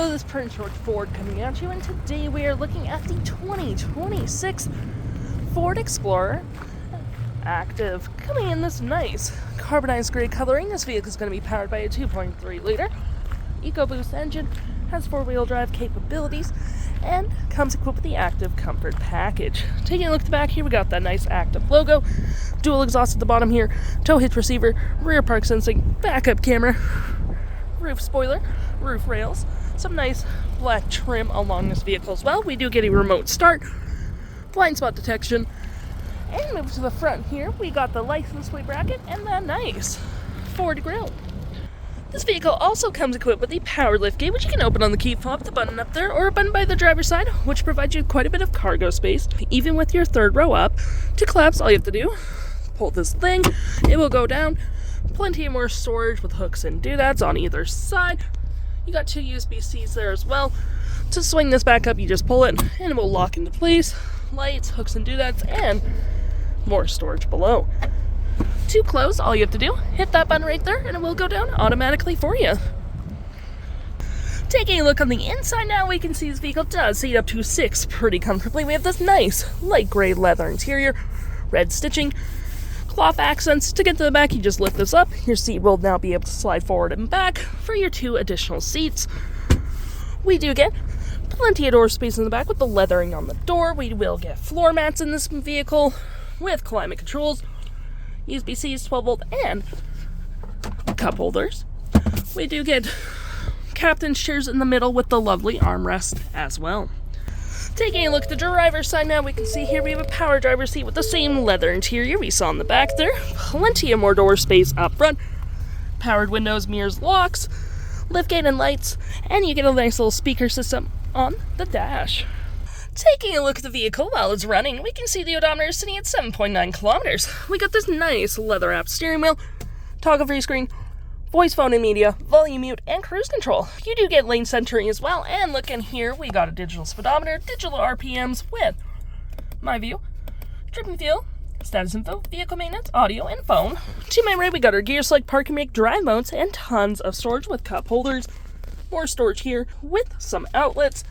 Hello, this is Prince George Ford coming at you, and today we are looking at the 2026 Ford Explorer Active. Coming in this nice carbonized gray coloring, this vehicle is going to be powered by a 2.3 liter EcoBoost engine, has 4-wheel drive capabilities, and comes equipped with the Active Comfort Package. Taking a look at the back here, we got that nice Active logo, dual exhaust at the bottom here, tow hitch receiver, rear park sensing, backup camera, roof spoiler, roof rails, some nice black trim along this vehicle as well. We do get a remote start, blind spot detection, and move to the front here, we got the license plate bracket and that nice Ford grille. This vehicle also comes equipped with a power liftgate, which you can open on the key fob, the button up there, or a button by the driver's side, which provides you quite a bit of cargo space, even with your third row up. To collapse, all you have to do, pull this thing, it will go down. Plenty more storage with hooks and doodads on either side. You got 2 USB-Cs there as well. To swing this back up, you just pull it and it will lock into place. Lights, hooks and doodads, and more storage below. To close, all you have to do, hit that button right there and it will go down automatically for you. Taking a look on the inside now, we can see this vehicle does seat up to 6 pretty comfortably. We have this nice light gray leather interior, red stitching, cloth accents. To get to the back, you just lift this up. Your seat will now be able to slide forward and back for your 2 additional seats. We do get plenty of door space in the back with the leathering on the door. We will get floor mats in this vehicle with climate controls, USB-Cs, 12-volt, and cup holders. We do get captain's chairs in the middle with the lovely armrest as well. Taking a look at the driver's side now, we can see here we have a power driver's seat with the same leather interior we saw in the back there. Plenty of more door space up front. Powered windows, mirrors, locks, liftgate and lights, and you get a nice little speaker system on the dash. Taking a look at the vehicle while it's running, we can see the odometer is sitting at 7.9 kilometers. We got this nice leather-wrapped steering wheel, toggle free screen, voice, phone and media, volume mute, and cruise control. You do get lane centering as well, and look in here, we got a digital speedometer, digital RPMs with my view, trip and fuel, status info, vehicle maintenance, audio, and phone. To my right, we got our gear select, park and make, drive modes, and tons of storage with cup holders. More storage here with some outlets.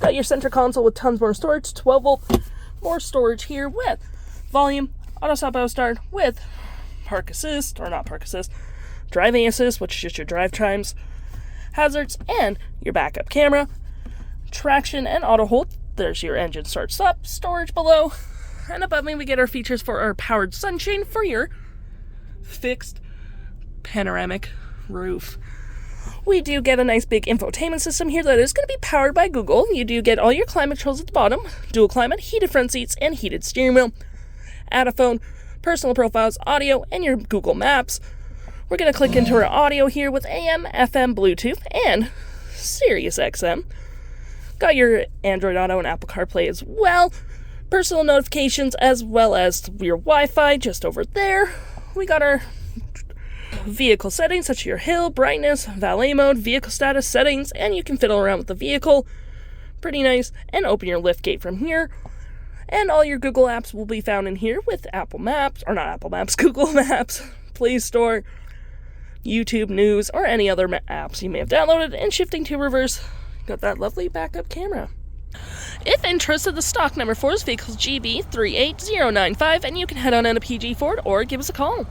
Got your center console with tons more storage, 12-volt. More storage here with volume, auto stop, auto start, with park assist, or not park assist, driving assist, which is just your drive times, hazards, and your backup camera, traction and auto hold. There's your engine start stop, storage below, and above me we get our features for our powered sunshade for your fixed panoramic roof. We do get a nice big infotainment system here that is going to be powered by Google. You do get all your climate controls at the bottom, dual climate, heated front seats, and heated steering wheel. Add a phone, personal profiles, audio, and your Google Maps. We're going to click into our audio here with AM, FM, Bluetooth, and Sirius XM. Got your Android Auto and Apple CarPlay as well. Personal notifications as well as your Wi-Fi just over there. We got our vehicle settings such as your hill, brightness, valet mode, vehicle status settings, and you can fiddle around with the vehicle. Pretty nice. And open your liftgate from here. And all your Google apps will be found in here with Apple Maps, or not Apple Maps, Google Maps, Play Store, YouTube News, or any other apps you may have downloaded. And shifting to reverse, got that lovely backup camera. If interested, the stock number for this vehicle is GB38095, and you can head on down to PG Ford or give us a call.